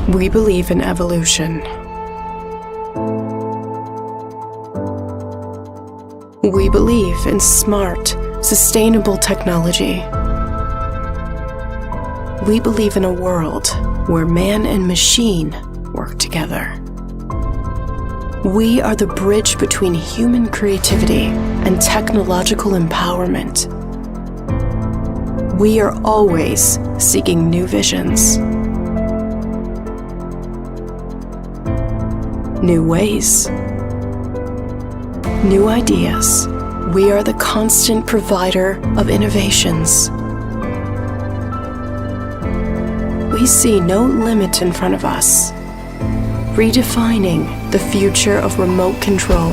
We believe in evolution. We believe in smart, sustainable technology. We believe in a world where man and machine work together. We are the bridge between human creativity and technological empowerment. We are always seeking new visions, new ways, new ideas. We are the constant provider of innovations. We see no limit in front of us, redefining the future of remote control.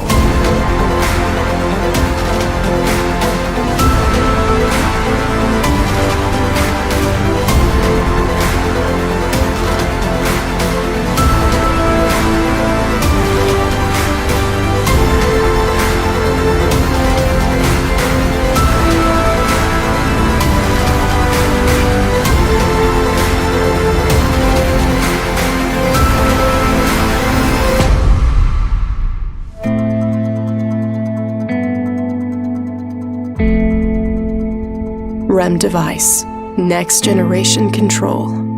REM device, next generation control.